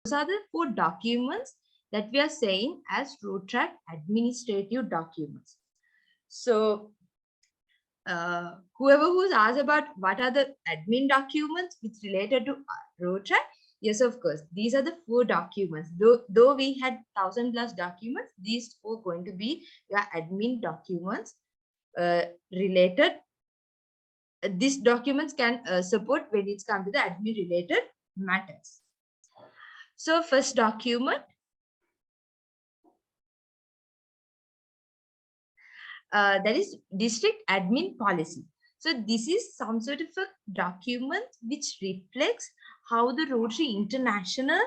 Those are the 4 documents that we are saying as Rotaract administrative documents. So whoever who's asked about what are the admin documents which related to Rotaract, yes, of course, these are the 4 documents. Though we had 1000+ documents, these 4 going to be your admin documents related. These documents can support when it's come to the admin related matters. So first document, that is district admin policy. So this is some sort of a document which reflects how the Rotary International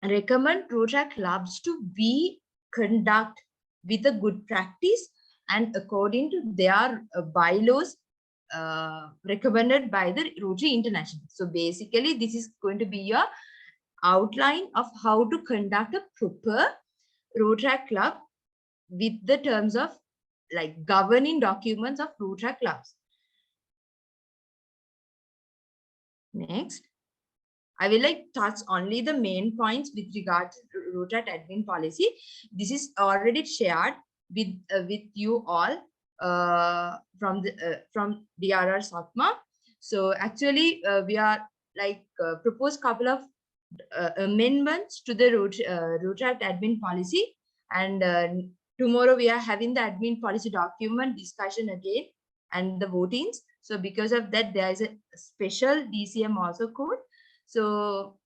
recommend Rotaract clubs to be conduct with a good practice and according to their bylaws recommended by the Rotary International. So basically, this is going to be your outline of how to conduct a proper Rotaract club with the terms of like governing documents of Rotaract clubs. Next, I will like touch only the main points with regard to Rotaract admin policy. This is already shared with you all from DRR SOTMA. So actually, we are like proposed couple of amendments to the Rotaract admin policy, and tomorrow we are having the admin policy document discussion again and the votings. So because of that, there is a special DCM also code. So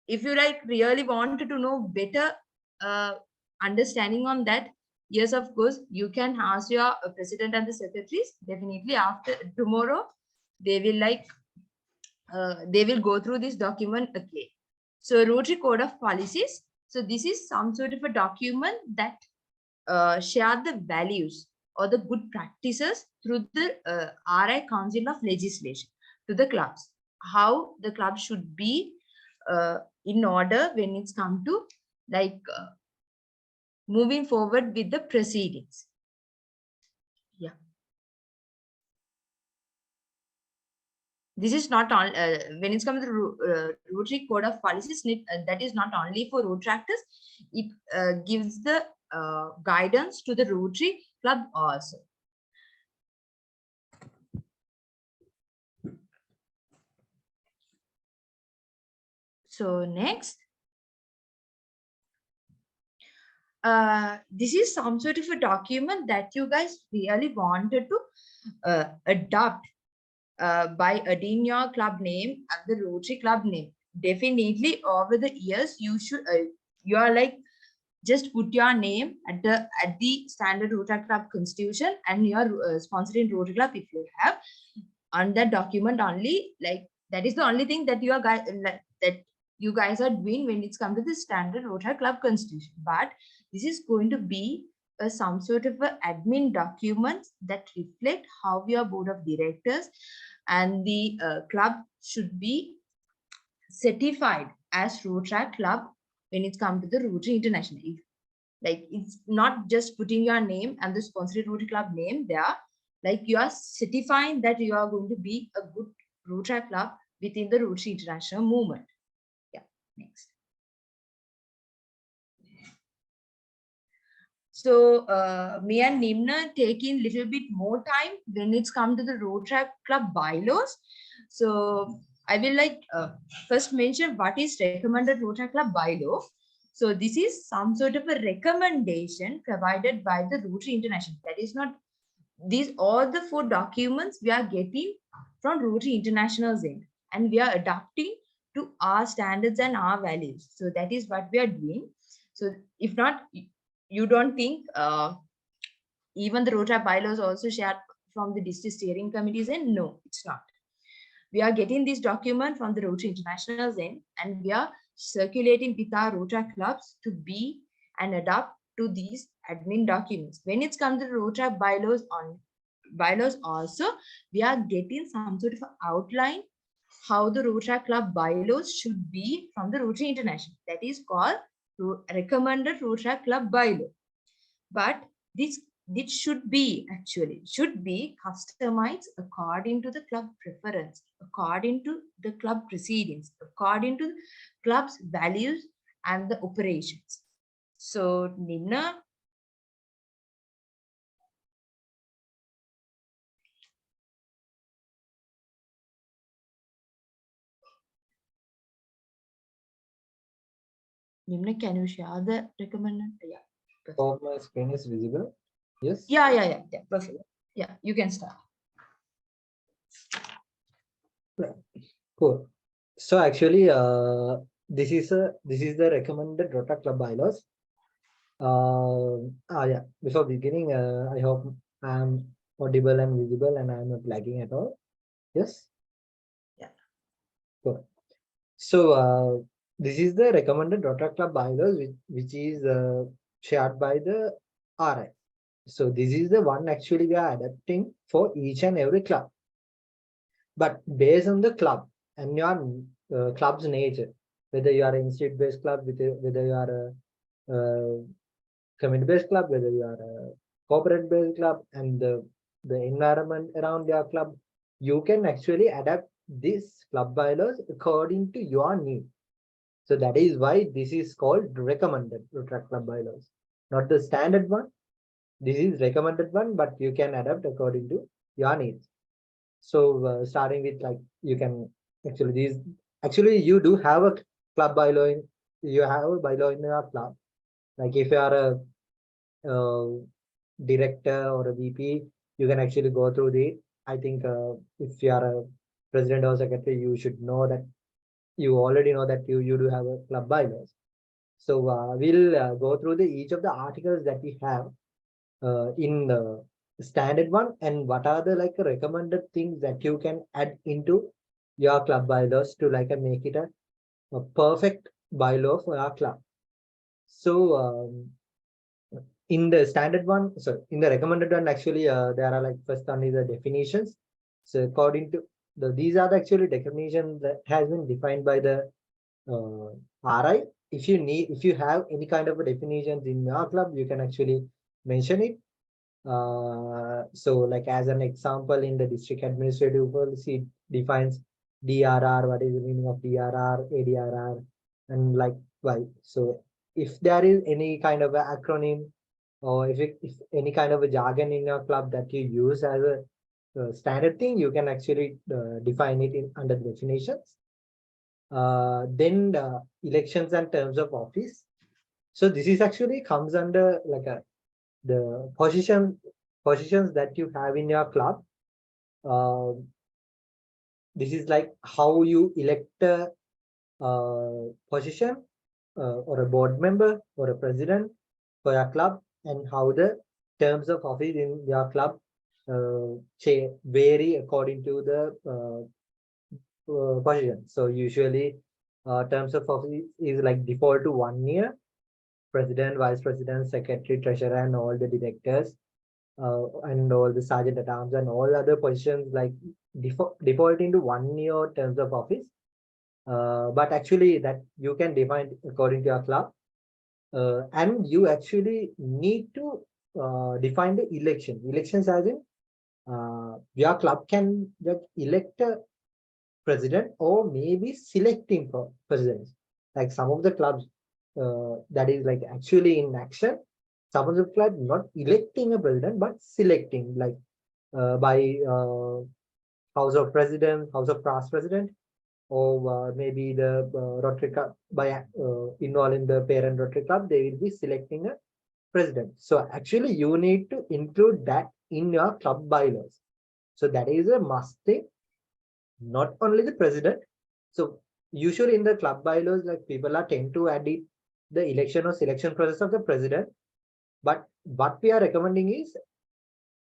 if you like really wanted to know better understanding on that, yes, of course, you can ask your president and the secretaries. Definitely after tomorrow, they will like they will go through this document again. So Rotary Code of Policies. So this is some sort of a document that share the values or the good practices through the RI Council of Legislation to the clubs. How the club should be in order when it's come to like moving forward with the proceedings. Yeah. This is not all when it's come to the Rotary Code of Policies, that is not only for Rotaractors. It gives the guidance to the Rotary Club also. So next, this is some sort of a document that you guys really wanted to adopt by adding your club name and the Rotary Club name. Definitely over the years, you should you are like just put your name at the standard Rotary Club constitution and your sponsoring Rotary Club if you have on that document only. Like that is the only thing that you are guys that you guys are doing when it's come to the standard Rotary Club constitution. But this is going to be some sort of a admin documents that reflect how your board of directors and the club should be certified as Rotaract club when it's come to the Rotary International. Like it's not just putting your name and the sponsored Rotary Club name there. Like you are certifying that you are going to be a good Rotaract club within the Rotary International movement. Yeah, next. So me and Nimna taking little bit more time when it's come to the Rotaract club bylaws. So I will like first mention what is recommended Rotaract club bylaw. So this is some sort of a recommendation provided by the Rotary International. That is not these all the 4 documents we are getting from Rotary International's end, and we are adapting to our standards and our values. So that is what we are doing. So if not, you don't think even the Rotaract bylaws also shared from the district steering committees end? No, it's not. We are getting this document from the Rotary International's end, and we are circulating with our Rotaract clubs to be and adapt to these admin documents. When it's come to the Rotaract bylaws also, we are getting some sort of outline how the Rotaract club bylaws should be from the Rotary International. That is called recommended Rotaract club bylaw. But this It should be customized according to the club preference, according to the club proceedings, according to the club's values and the operations. So, Nimna, can you share the recommended? Yeah. Hope my screen is visible. Yes. Yeah. Perfect. Yeah, you can start. Cool. So actually, this is the recommended Rotaract Club bylaws. Yeah. Before beginning, I hope I'm audible and visible, and I'm not lagging at all. Yes. Yeah. Cool. So this is the recommended Rotaract Club bylaws, which is shared by the RI. So this is the one actually we are adapting for each and every club. But based on the club and your club's nature, whether you are an institute-based club, whether you are a community-based club, whether you are a corporate-based club, and the environment around your club, you can actually adapt this club bylaws according to your need. So that is why this is called recommended Rotaract Club bylaws, not the standard one. This is recommended one, but you can adapt according to your needs. So starting with, like, you can actually you do have a club bylaw you have a bylaw in your club. Like if you are a director or a VP, you can actually go through the. I think if you are a president or secretary, you should know that you already know that you do have a club bylaws. So we'll go through each of the articles that we have in the standard one, and what are the like recommended things that you can add into your club bylaws to like make it a perfect bylaw for our club. So in the standard one, so in the recommended one, actually there are like first one is the definitions. So according to these are the actually definitions that has been defined by the RI. If you have any kind of a definitions in your club, you can actually mention it. So like as an example, in the district administrative policy, it defines DRR, what is the meaning of DRR, ADRR, and like why. So if there is any kind of an acronym, or if any kind of a jargon in your club that you use as a standard thing, you can actually define it in under the definitions. Then the elections and terms of office. So this is actually comes under like the positions that you have in your club. Uh, this is like how you elect a position or a board member or a president for your club, and how the terms of office in your club vary according to the position. So usually terms of office is like default to 1 year. President, vice president, secretary, treasurer, and all the directors and all the sergeant at arms and all other positions like default into 1 year terms of office. But actually that you can define according to your club. And you actually need to define the elections as in your club can just elect a president or maybe selecting for presidents. Like some of the clubs that is like actually in action. Some of the clubs not electing a president but selecting, like by House of President, House of Past President, or maybe the Rotary Club by involving the parent Rotary Club, they will be selecting a president. So actually, you need to include that in your club bylaws. So that is a must thing. Not only the president. So usually in the club bylaws, like people are tend to add it, the election or selection process of the president. But what we are recommending is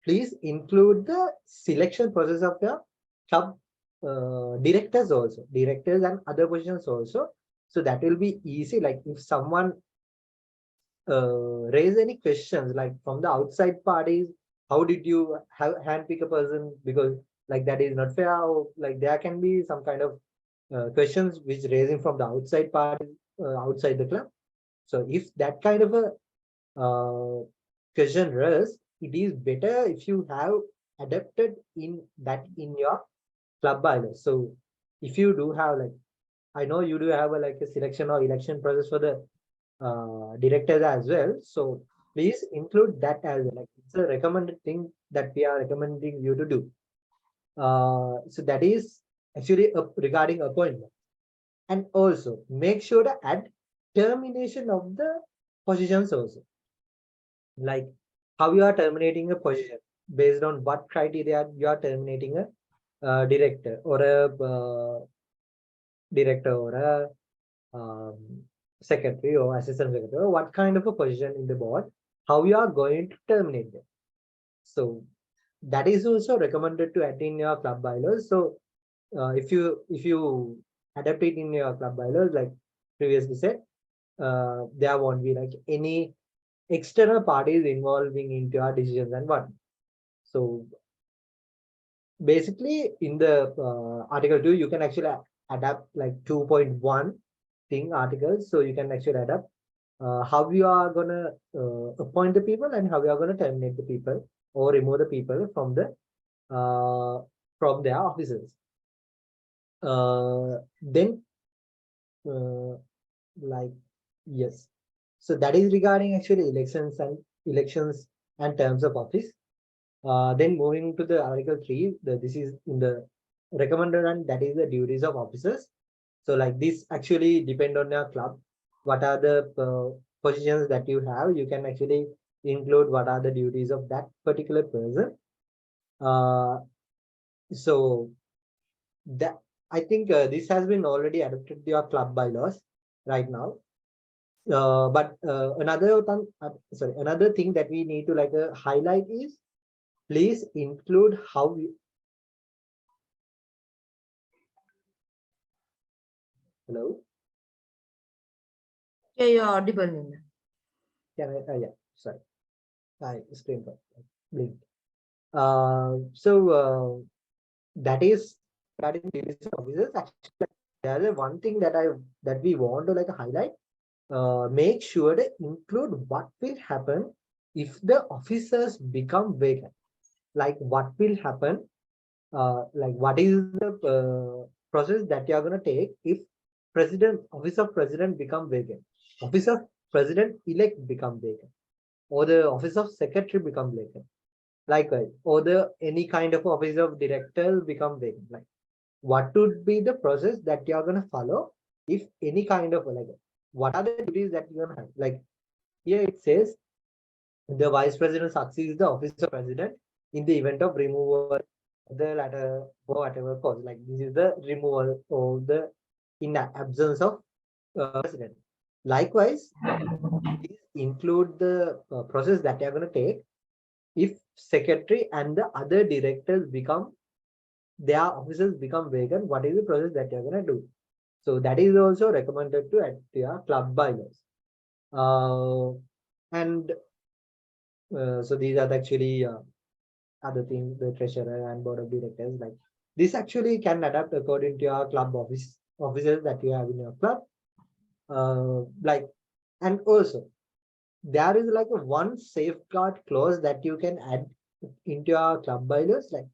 please include the selection process of the club directors and other positions also. So that will be easy. Like if someone raise any questions like from the outside parties, how did you have handpick a person, because like that is not fair, or like there can be some kind of questions which raising from the outside parties outside the club. So if that kind of a question raised, it is better if you have adapted in that in your club bylaws. So if you do have like, I know you do have a, like a selection or election process for the directors as well. So please include that as well. Like it's a recommended thing that we are recommending you to do. So that is actually regarding appointment. And also make sure to add termination of the positions also. Like how you are terminating a position, based on what criteria you are terminating a director or a secretary or assistant secretary, or what kind of a position in the board, how you are going to terminate them. So that is also recommended to add in your club bylaws. So if you adapt it in your club bylaws, like previously said, there won't be like any external parties involving into your decisions and what. So basically in the article 2 you can actually adapt like 2.1 thing articles, so you can actually adapt how you are gonna appoint the people and how you are gonna terminate the people or remove the people uh, from their offices. Then uh, like yes, so that is regarding actually elections and terms of office. Then moving to the Article 3, this is in the recommended, and that is the duties of officers. So like this actually depend on your club. What are the positions that you have? You can actually include what are the duties of that particular person. Uh, so that I think this has been already adopted to your club bylaws right now. But another thing that we need to like highlight is please include how you, hello. Yeah, you're audible, Nimna. Yeah, sorry. I screen blinked. That is regarding duties of officers. Actually, there is one thing that we want to like highlight. Make sure to include what will happen if the officers become vacant. Like what will happen? Like what is the process that you are gonna take if office of president become vacant, office of president elect become vacant, or the office of secretary become vacant, likewise, or the any kind of office of director become vacant. Like what would be the process that you are gonna follow if any kind of like what are the duties that you're gonna have? Like here it says the vice president succeeds the office of president in the event of removal of the latter for whatever cause. Like this is the removal or the in absence of president. Likewise, these include the process that you're going to take if secretary and the other directors become their offices become vacant. What is the process that you're going to do? So that is also recommended to add to your club bylaws. And so these are actually other things, the treasurer and board of directors. Like this actually can adapt according to your club officers that you have in your club. Like and also there is like a one safeguard clause that you can add into your club bylaws. Like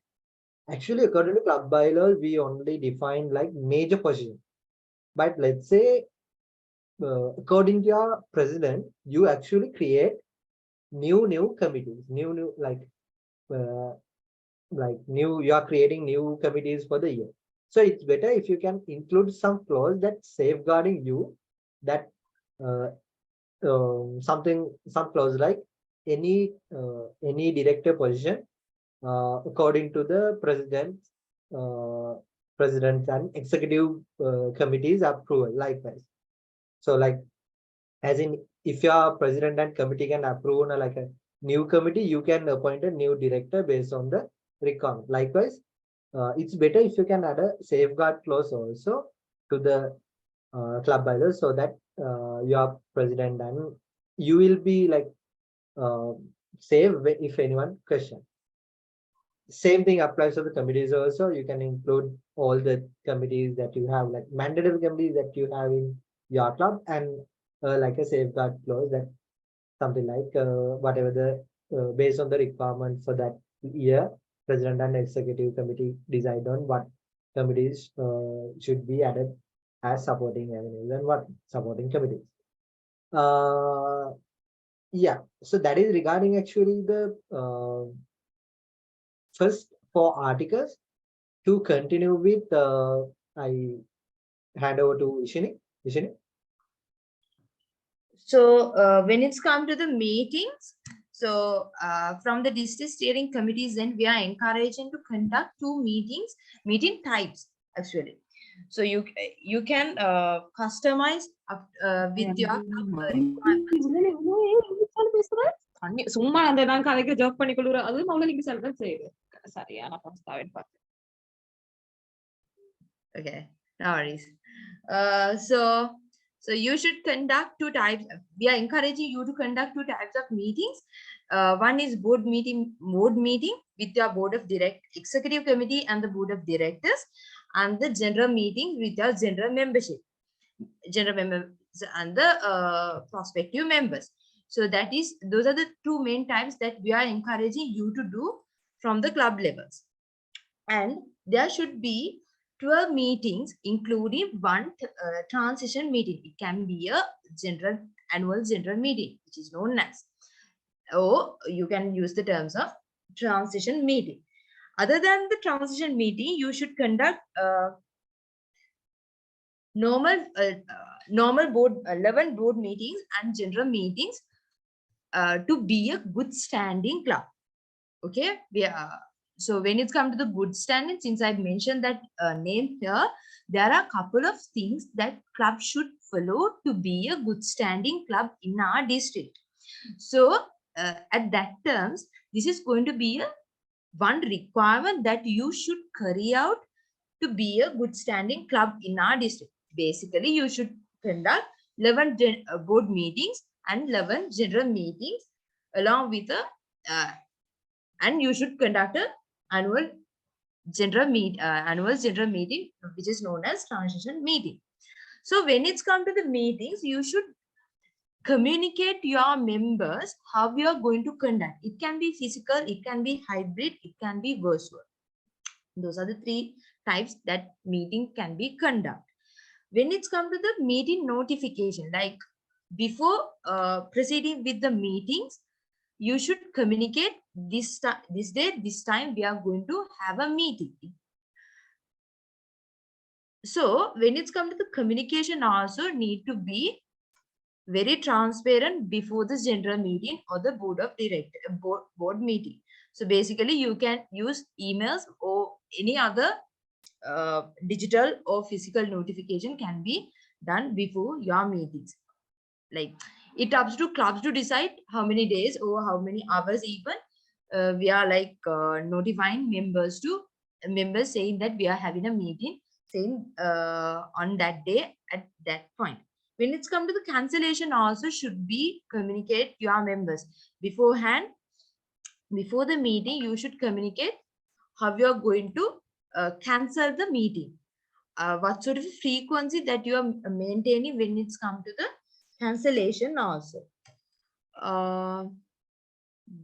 actually according to club bylaws, we only define like major position. But let's say according to your president, you actually create new committees, new uh, like new you are creating new committees for the year, so it's better if you can include some clause that safeguarding you that uh, some clause like any director position according to the uh, president and executive committees approval likewise. So like as in if your president and committee can approve like a new committee, you can appoint a new director based on the requirement. Likewise, it's better if you can add a safeguard clause also to the club bylaws, so that your president and you will be like uh, safe if anyone question. Same thing applies to the committees also. You can include all the committees that you have, like mandatory committees that you have in your club, and like a safeguard clause that something like whatever the based on the requirement for that year, president and executive committee decide on what committees should be added as supporting avenues and what supporting committees. Yeah, so that is regarding actually the first 4 articles. To continue with, I hand over to Ishini. Ishini. So when it's come to the meetings, so from the district steering committees, then we are encouraging to conduct 2 meetings, meeting types actually. So you can customize with your requirements. சும்மா அந்த நான் கதைக்கு joke பண்ணி கொள்ளுற அது மௌலிக்கு செல்வன் செய்யுது சரியான பிரஸ்தாவின் பார்த்து. Okay, no worries. So you should conduct 2 types. We are encouraging you to conduct 2 types of meetings. One is board meeting with your board of executive committee and the board of directors, and the general meeting with your general membership, general members and the prospective members. So those are the 2 main types that we are encouraging you to do from the club levels. And there should be 12 meetings, including 1 transition meeting. It can be a annual general meeting, which is known as, or you can use the terms of transition meeting. Other than the transition meeting, you should conduct normal board 11 board meetings and general meetings to be a good standing club. Okay, so when it's come to the good standing, since I've mentioned that name here, there are a couple of things that club should follow to be a good standing club in our district. So at that terms, this is going to be one requirement that you should carry out to be a good standing club in our district. Basically, you should conduct 11 board meetings and 11 general meetings along with and you should conduct a annual general meeting, which is known as transition meeting. So when it's come to the meetings, you should communicate to your members how you are going to conduct. It can be physical, it can be hybrid, it can be virtual. Those are the 3 types that meeting can be conducted. When it's come to the meeting notification, like before proceeding with the meetings, you should communicate this day, this time we are going to have a meeting. So when it's come to the communication, also need to be very transparent before the general meeting or the board meeting. So basically, you can use emails or any other digital or physical notification can be done before your meetings. Like, it up to clubs to decide how many days or how many hours even we are like notifying members saying that we are having a meeting, saying on that day at that point. When it's come to the cancellation, also should be communicate your members beforehand. Before the meeting, you should communicate how you are going to cancel the meeting, what sort of frequency that you are maintaining when it's come to the cancellation also.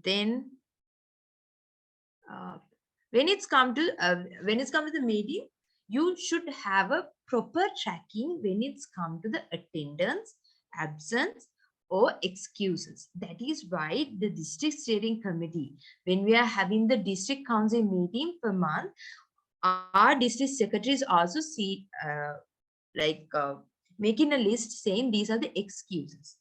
Then when it's come to the meeting, you should have a proper tracking when it's come to the attendance, absence or excuses. That is why the district steering committee, when we are having the district council meeting per month, our district secretaries also see making a list saying these are the excuses.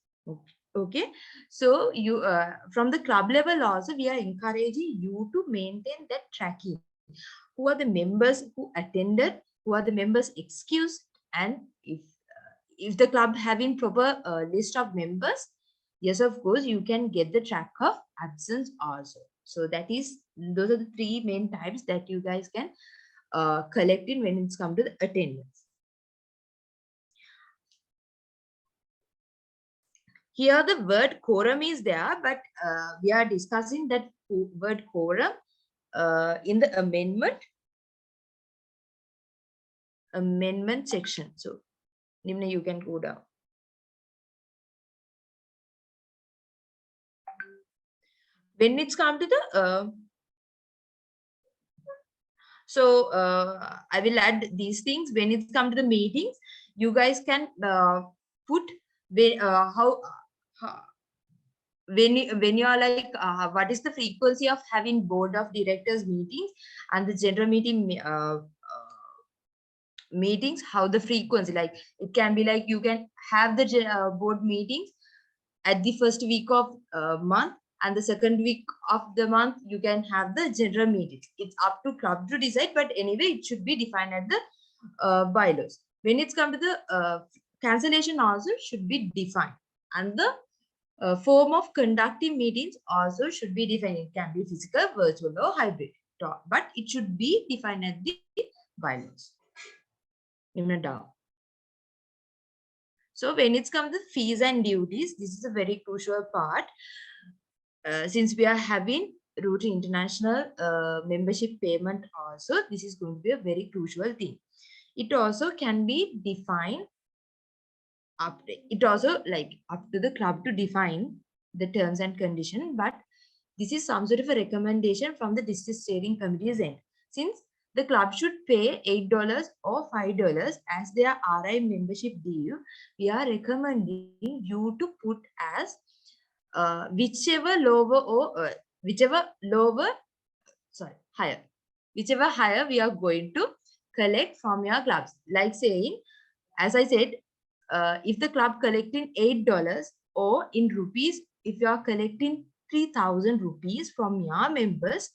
Okay, so you from the club level also, we are encouraging you to maintain that tracking. Who are the members who attended, who are the members excused, and if the club having proper list of members, yes, of course, you can get the track of absence also. So those are the 3 main types that you guys can collect in when it's come to the attendance. Here the word quorum is there, but we are discussing that word quorum in the amendment section. So Nimna, you can go down. when it's come to the I will add these things when it's come to the meetings. You guys can put how when you are like what is the frequency of having board of directors meetings and the general meeting meetings, how the frequency, like it can be like you can have the board meetings at the first week of month, and the second week of the month you can have the general meetings. It's up to club to decide, but anyway it should be defined at the bylaws. When it's come to the cancellation also should be defined, and the form of conducting meetings also should be defined. It can be physical, virtual, or hybrid, but it should be defined at the bylaws. Nimna down. So when it's come to fees and duties, this is a very crucial part. Since we are having Rotary International membership payment also, this is going to be a very crucial thing. It also can be defined up. It also like up to the club to define the terms and condition, but this is some sort of a recommendation from the district steering committee's end. Since the club should pay $8 or $5 as their RI membership due, we are recommending you to put as whichever higher we are going to collect from your clubs. Like saying, as I said, if the club collecting $8 or in rupees, if you are collecting 3,000 rupees from your members,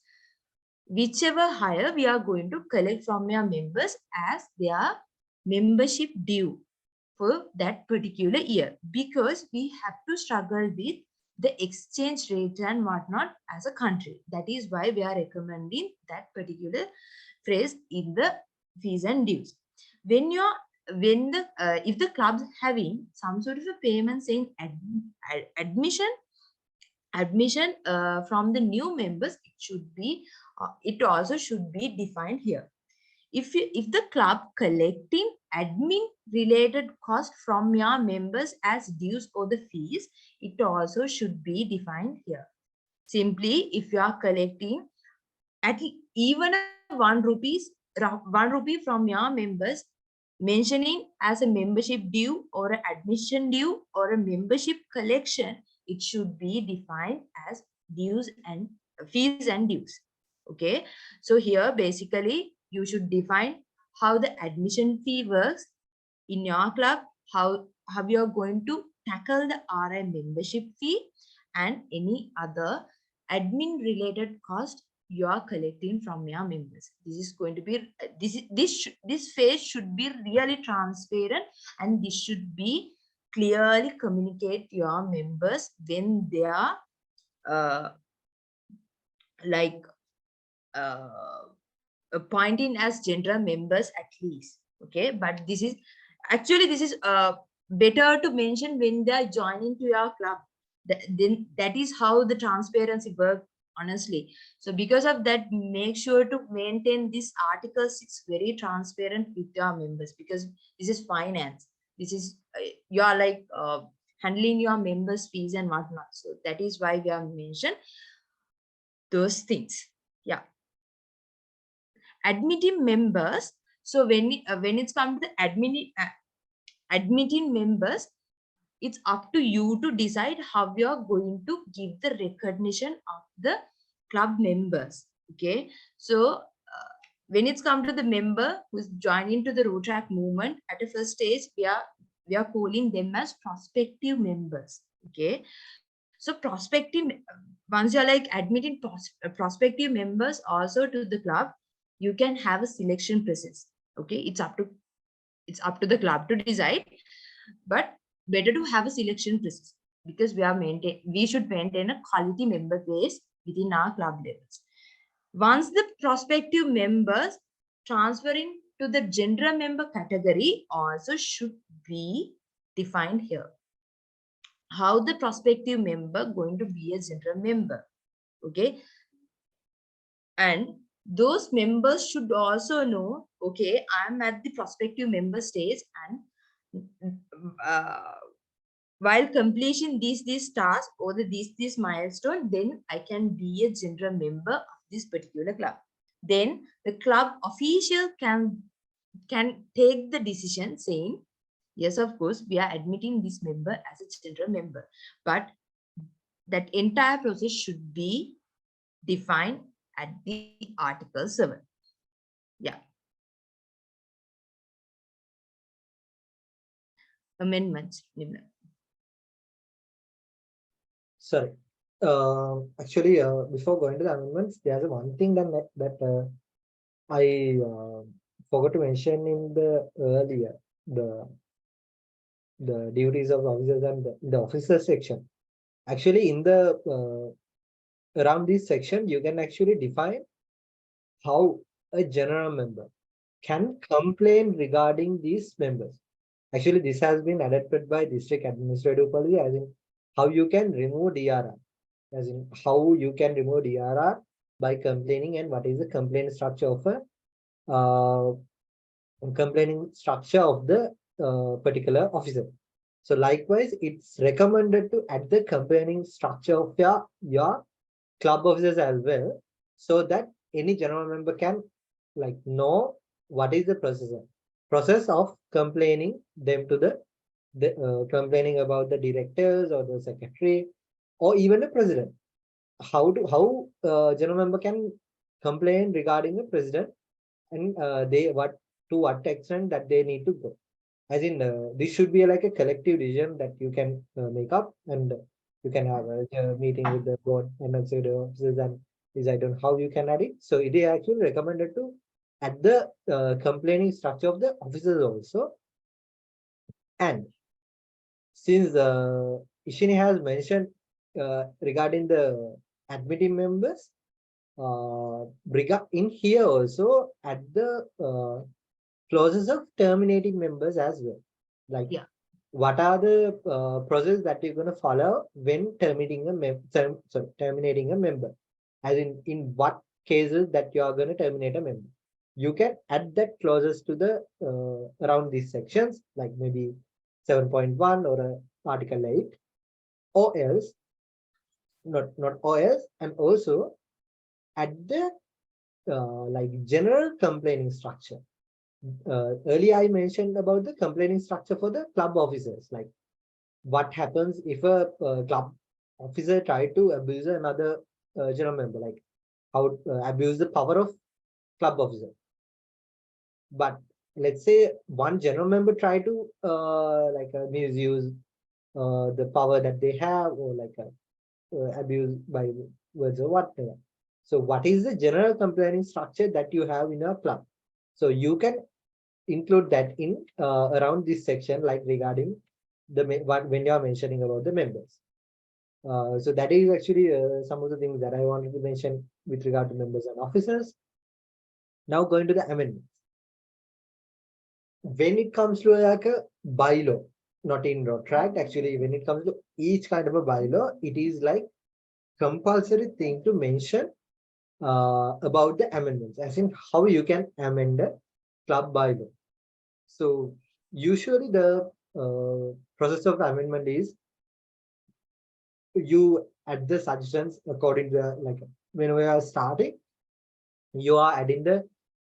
whichever higher we are going to collect from your members as their membership due for that particular year, because we have to struggle with the exchange rate and whatnot as a country. That is why we are recommending that particular phrase in the fees and dues. If the club's having some sort of a payment saying admission from the new members, it also should be defined here. If the club collecting admin related cost from your members as dues or the fees, it also should be defined here. Simply, if you are collecting at even one rupee from your members, mentioning as a membership due or an admission due or a membership collection, it should be defined as dues and fees and dues. Okay, so here basically you should define how the admission fee works in your club, how you are going to tackle the RI membership fee and any other admin related cost you are collecting from your members. This is going to be this phase should be really transparent, and this should be clearly communicate to your members when they are like appointing as general members at least. Okay, but this is better to mention when they are joining to your club. Then that is how the transparency works, honestly. So because of that, make sure to maintain this Article 6 very transparent with your members, because this is finance. This is you are like handling your members fees and whatnot. So that is why we have mentioned those things. Yeah, admitting members. So when it's come to the admitting members, it's up to you to decide how you are going to give the recognition of the club members. Okay, so when it's come to the member who's joining to the Rotaract movement, at a first stage we are calling them as prospective members. Okay, so prospective, once you're like admitting prospective members also to the club, you can have a selection process. Okay, it's up to the club to decide, but better to have a selection process, because we should maintain a quality member base within our club levels. Once the prospective members transferring to the general member category also should be defined here. How the prospective member going to be a general member. Okay, and those members should also know, okay, I'm at the prospective member stage, and while completion these tasks or this milestone, then I can be a general member of this particular club. Then the club official can take the decision saying, yes, of course, we are admitting this member as a general member, but that entire process should be defined at the Article 7. Yeah. Amendments, Nimna. Sorry. Actually, before going to the amendments, there's one thing that I forgot to mention in the earlier the duties of officers and the officers section. Actually, in the around this section, you can actually define how a general member can complain regarding these members. Actually, this has been adopted by district administrative policy, as in how you can remove DRR, as in how you can remove DRR by complaining, and what is the complaint structure of a complaining structure of the particular officer. So likewise, it's recommended to add the complaining structure of your club officers as well, so that any general member can like know what is the process of complaining them to the complaining about the directors or the secretary or even the president. How general member can complain regarding the president, and they what to what extent that they need to go. As in, this should be like a collective decision that you can make up, and you can have a meeting with the board and also the officers and decide on how you can add it. So it is actually recommended to add the complaining structure of the officers also. And since Ishini has mentioned regarding the admitting members, in here also at the clauses of terminating members as well. Like, Yeah. what are the process that you're going to follow when terminating terminating a member? As in what cases that you are going to terminate a member? You can add that clauses to the around these sections, like maybe 7.1 or Article 8, or else not or else, and also at the like general complaining structure. Earlier I mentioned about the complaining structure for the club officers, like what happens if a club officer try to abuse another general member, like how abuse the power of club officer. But let's say one general member try to misuse the power that they have, or like abuse by words or whatever. So what is the general complaining structure that you have in a club? So you can include that in around this section, like regarding the when you are mentioning about the members. So that is actually some of the things that I wanted to mention with regard to members and officers. Now going to the amendments. When it comes to like a bylaw, not in Rotaract, actually, when it comes to each kind of a bylaw, it is like compulsory thing to mention about the amendments, as in how you can amend a club bylaw. So usually the process of amendment is you add the suggestions according to like when we are starting, you are adding the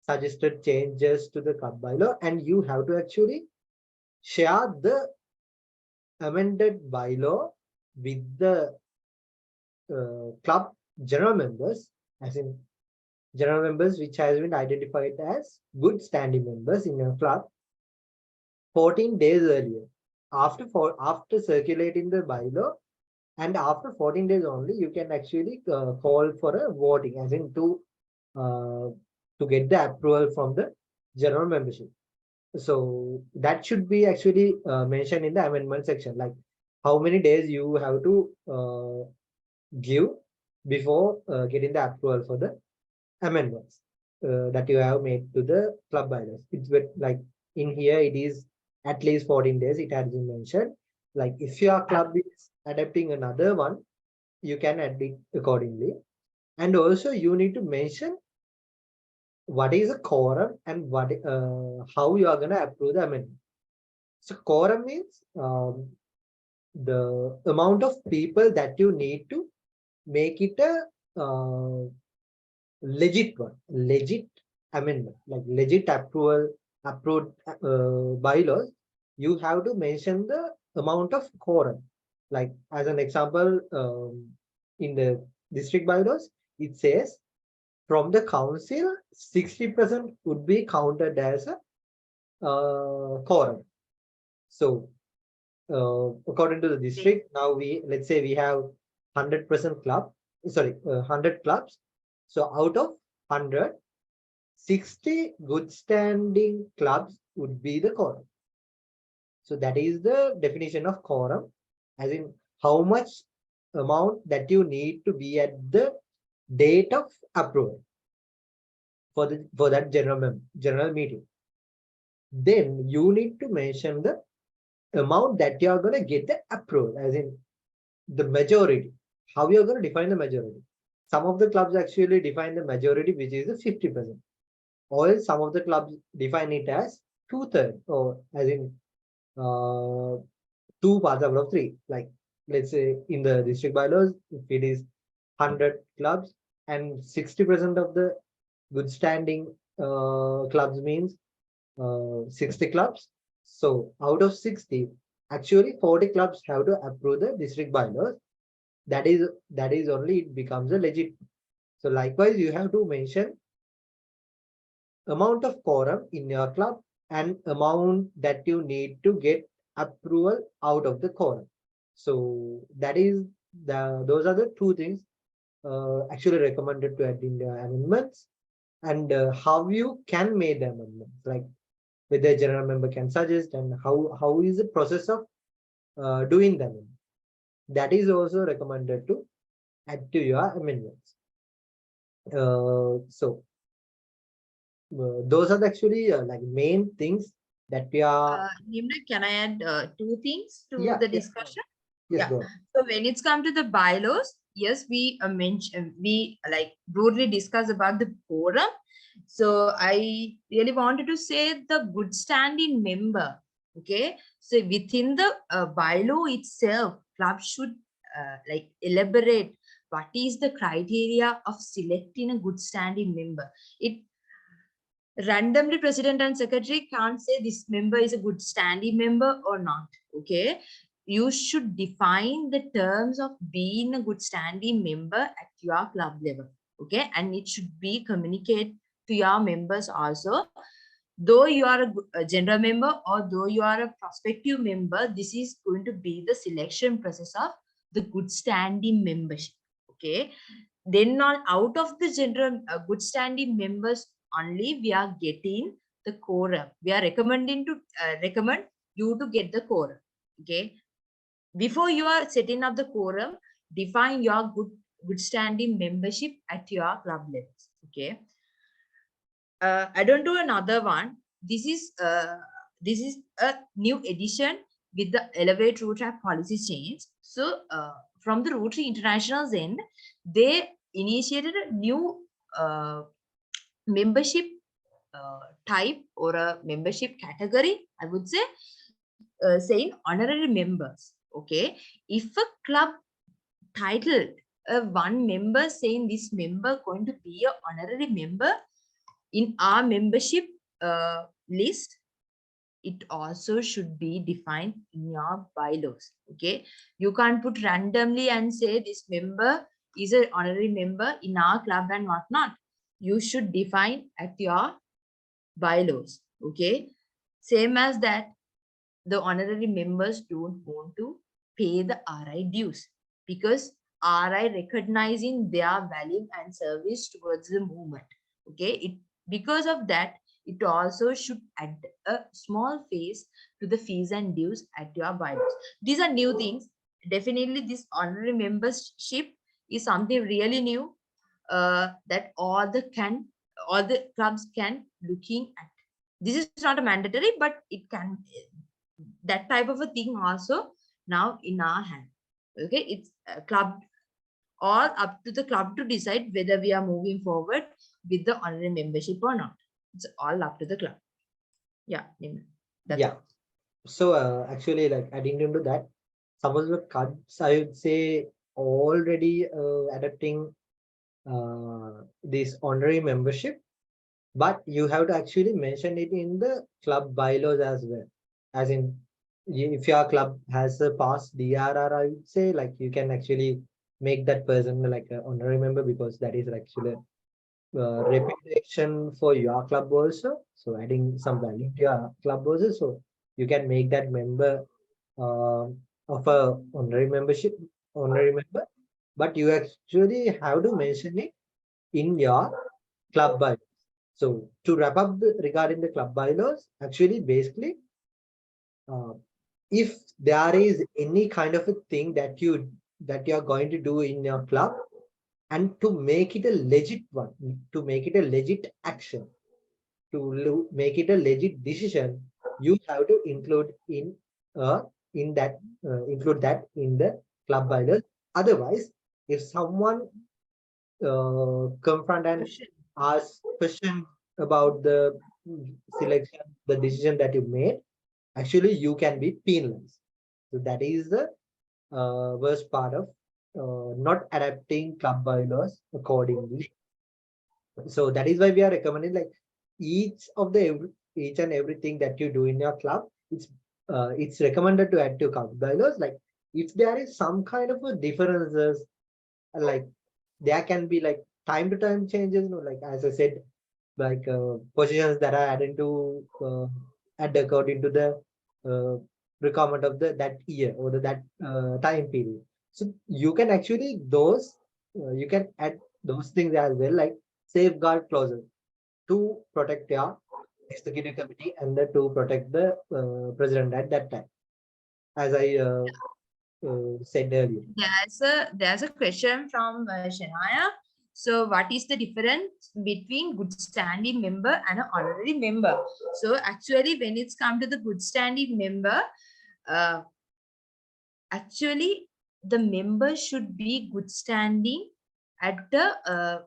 suggested changes to the club bylaw, and you have to actually share the amended bylaw with the club general members, as in general members which has been identified as good standing members in your club 14 days earlier. After circulating the bylaw, and after 14 days only, you can actually call for a voting, as in to get the approval from the general membership. So that should be actually mentioned in the amendment section, like how many days you have to give before getting the approval for the amendments that you have made to the club bylaws. It's like in here it is at least 14 days. It has been mentioned. Like if your club is adapting another one, you can add it accordingly. And also you need to mention what is a quorum and what how you are going to approve the amendment. So quorum means the amount of people that you need to make it a legit one, legit amendment, like legit approved bylaws. You have to mention the amount of quorum. Like as an example, in the district bylaws, it says from the council, 60% would be counted as a quorum. So according to the district, now let's say we have 100% club, sorry, 100 clubs. So out of 100, 60 good standing clubs would be the quorum. So that is the definition of quorum, as in how much amount that you need to be at the date of approval for that general meeting. Then you need to mention the amount that you are going to get the approval, as in the majority. How you are going to define the majority? Some of the clubs actually define the majority, which is the 50%. Or some of the clubs define it as 2/3, or as in 2 parts out of 3. Like let's say in the district bylaws, if it is 100 clubs and 60% of the good standing clubs means 60 clubs. So out of 60, actually 40 clubs have to approve the district bylaws. That is only it becomes a legit. So likewise, you have to mention amount of quorum in your club and amount that you need to get approval out of the quorum. So that is those are the two things actually recommended to add in the amendments, and how you can make the amendments, like whether a general member can suggest, and how is the process of doing them. That is also recommended to add to your amendments. So those are actually like main things that we are. Nimna, can I add two things to Yeah, the yeah, discussion? yes, Yeah. go on. So when it's come to the bylaws, yes, we mentioned, we like broadly discuss about the quorum. So I really wanted to say the good standing member. Okay. So within the bylaw itself, club should like elaborate what is the criteria of selecting a good standing member. It randomly president and secretary can't say this member is a good standing member or not. Okay, you should define the terms of being a good standing member at your club level. Okay, and it should be communicated to your members also. Though you are a general member or though you are a prospective member, this is going to be the selection process of the good standing membership. Okay, then on out of the general good standing members only we are getting the quorum. We are recommending to recommend you to get the quorum. Okay, before you are setting up the quorum, define your good standing membership at your club levels. Okay, I don't do another one. This is a new edition with the elevate Rotaract policy change. So from the Rotary International's end, they initiated a new membership type or a membership category, I would say, saying honorary members. Okay, if a club titled one member saying this member going to be a honorary member in our membership list, it also should be defined in your bylaws. Okay, you can't put randomly and say this member is an honorary member in our club and whatnot. You should define at your bylaws. Okay, same as that, the honorary members don't want to pay the RI dues because RI recognizing their value and service towards the movement. Okay, because of that, it also should add a small fees to the fees and dues at your bylaws. These are new things. Definitely, this honorary membership is something really new that all the clubs can looking at. This is not a mandatory, but it can, that type of a thing also now in our hand. Okay, it's a club, all up to the club to decide whether we are moving forward with the honorary membership or not. It's all up to the club. Yeah, Nimna, that's Yeah. all. So actually, like adding into that, some of the clubs, I would say, already adopting this honorary membership, but you have to actually mention it in the club bylaws as well. As in, if your club has a past DRR, I would say, like, you can actually make that person like an honorary member, because that is actually reputation for your club also. So adding some value to your club also. So you can make that member uh, of a honorary membership, honorary member, but you actually have to mention it in your club bylaws. So to wrap up regarding the club bylaws, actually, basically, uh, if there is any kind of a thing that you are going to do in your club, and to make it a legit one, to make it a legit action, to make it a legit decision, you have to uh, include that in the club bylaws. Otherwise, if someone confront and Question. ask question about the selection, the decision that you made, actually you can be penalized. So that is the worst part of not adapting club bylaws accordingly. So that is why we are recommending, like, each and everything that you do in your club, it's recommended to add to club bylaws. Like, if there is some kind of a differences, like, there can be like time to time changes, like, as I said, like positions that are added to add according to the uh, requirement of the that year or that time period. So you can actually you can add those things as well, like safeguard clauses to protect your executive committee and to protect the president at that time, as I said earlier. There's a question from Shania. So, what is the difference between good standing member and an honorary member? So, actually, when it's come to the good standing member, uh, actually, the member should be good standing at the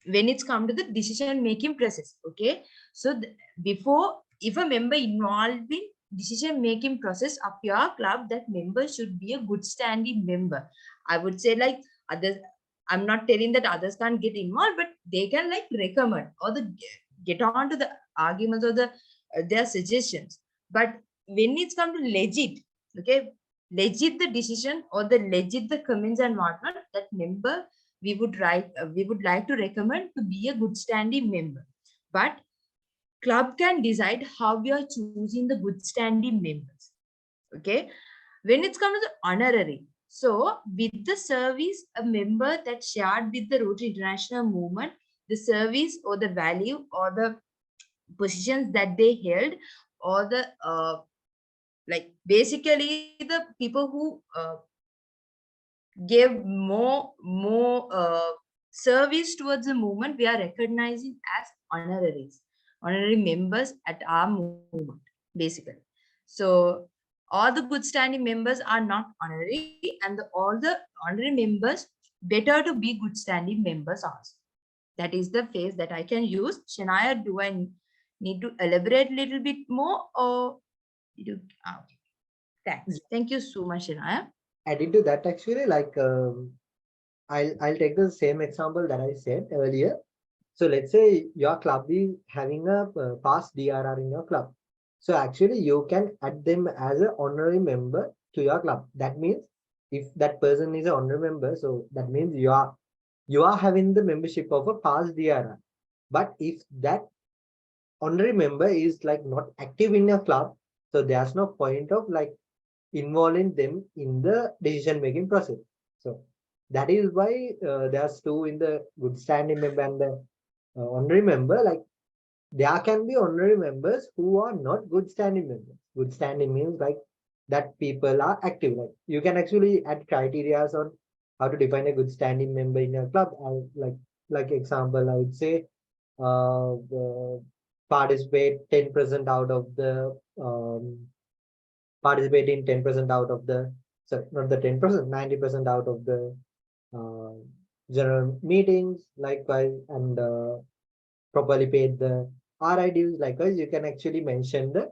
when it's come to the decision making process. Okay, so before, if a member involved in decision making process of your club, that member should be a good standing member. I would say, like, others, I'm not telling that others can't get involved, but they can like recommend or get on to the arguments or their suggestions. But when it's come to legit, okay, legit the decision or the legit the comments and whatnot, that member we would like to recommend to be a good standing member. But club can decide how we are choosing the good standing members. Okay, when it's come to the honorary, so with the service a member that shared with the Rotary International movement, the service or the value or the positions that they held, or the like basically the people who gave more service towards the movement, we are recognizing as honoraries, honorary members at our movement, basically. So all the good standing members are not honorary, and all the honorary members better to be good standing members also. That is the phrase that I can use. Shania, do I need to elaborate a little bit more, or you? Okay. Thanks. Thank you so much, Shania. Adding to that, actually, like, I'll take the same example that I said earlier. So let's say your club is having a past DRR in your club. So actually you can add them as an honorary member to your club. That means if that person is an honorary member, so that means you are having the membership of a past DRR. But if that honorary member is like not active in your club, so there's no point of like involving them in the decision making process. So that is why there's two in the good standing member and the honorary member. Like, there can be honorary members who are not good standing members. Good standing means like that people are active. Like, you can actually add criteria on how to define a good standing member in your club. Like example, I would say participate 10% out of the participate in 10% out of the, sorry, not the 10%, 90% out of the uh, general meetings, likewise, and properly paid the RIDs. Likewise, you can actually mention the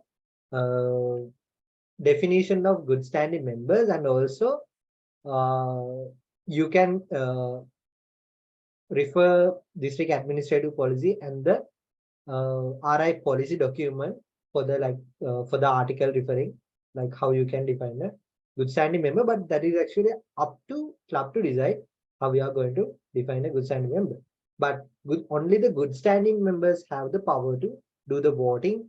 definition of good standing members, and also you can refer district administrative policy and the RI policy document for the for the article referring like how you can define a good standing member, but that is actually up to club to decide how we are going to define a good standing member. But only the good standing members have the power to do the voting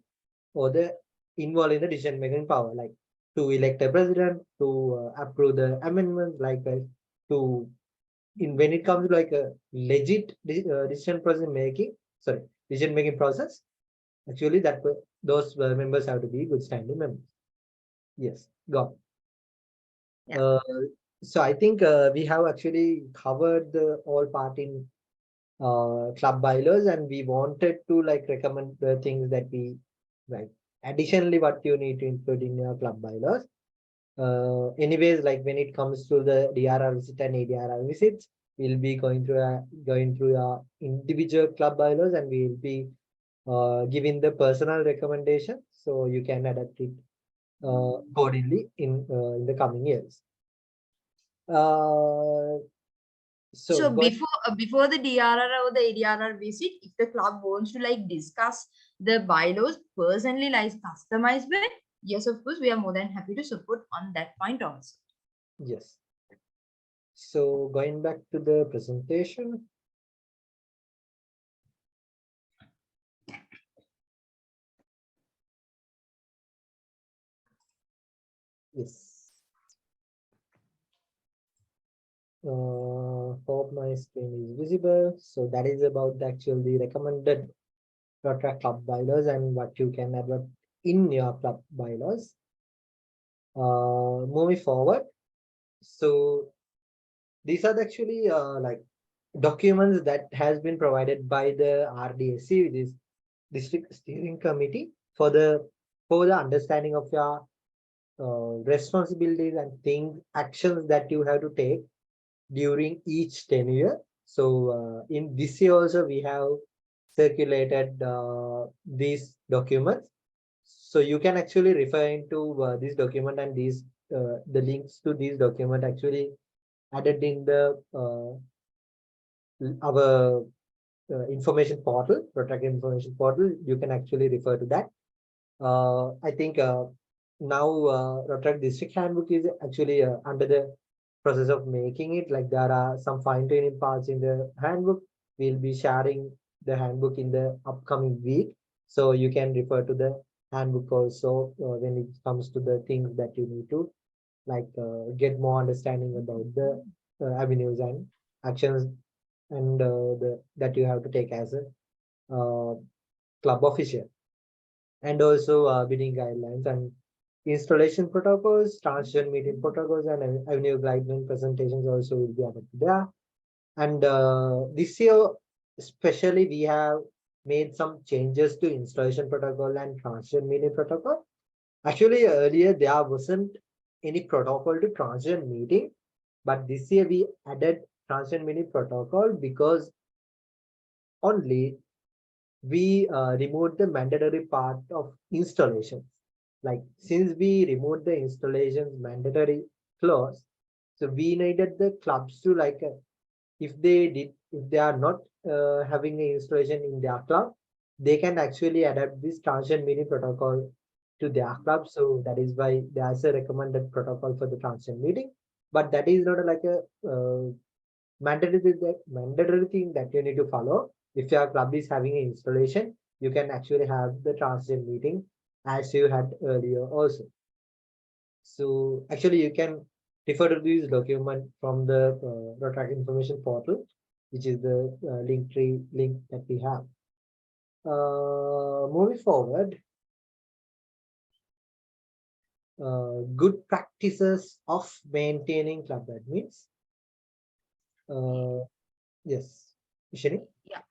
or the involved in the decision making power, like to elect a president, to approve the amendments, like to when it comes to like a legit decision process making, sorry, decision making process. Actually, those members have to be good standing members. Yes, got. Yeah. So I think we have actually covered the all part in club bylaws, and we wanted to like recommend the things that we like. Additionally, what you need to include in your club bylaws. Anyways, like when it comes to the DRR visit and ADRR visits, we'll be going through our individual club bylaws, and we'll be giving the personal recommendation, so you can adapt it accordingly in the coming years. So before the DRR or the ADRR visit, if the club wants to like discuss the bylaws personally, like customized way, yes, of course, we are more than happy to support on that point also. Yes. So going back to the presentation. Yes. Hope my screen is visible. So that is about the actually recommended Rotaract club bylaws and what you can adopt in your club bylaws. Moving forward, so these are actually like documents that has been provided by the RDSC, which is District Steering Committee, for the understanding of your responsibilities and things, actions that you have to take during each tenure. So in this year also we have circulated these documents. So you can actually refer into this document, and these the links to these document actually added in the our information portal, Rotaract information portal. You can actually refer to that. I think now Rotaract district handbook is actually under the process of making it. Like there are some fine tuning parts in the handbook. We'll be sharing the handbook in the upcoming week, so you can refer to the handbook also when it comes to the things that you need to like get more understanding about the avenues and actions and that you have to take as a club official, and also bidding guidelines and installation protocols, transition meeting protocols, and avenue guideline presentations also will be added there. And this year, especially, we have made some changes to installation protocol and transition meeting protocol. Actually, earlier there wasn't any protocol to transition meeting, but this year we added transition meeting protocol because only we removed the mandatory part of installations. Like since we removed the installations mandatory clause, so we needed the clubs to like if they are not having an installation in their club, they can actually adapt this transition meeting protocol to their club. So that is why there's a recommended protocol for the transition meeting, but that is not like a mandatory thing that you need to follow. If your club is having an installation, you can actually have the transition meeting as you had earlier also. So actually you can refer to this document from the Rotaract information portal, which is the link that we have. Moving forward, good practices of maintaining club admins. Yes, Ishini? Yeah.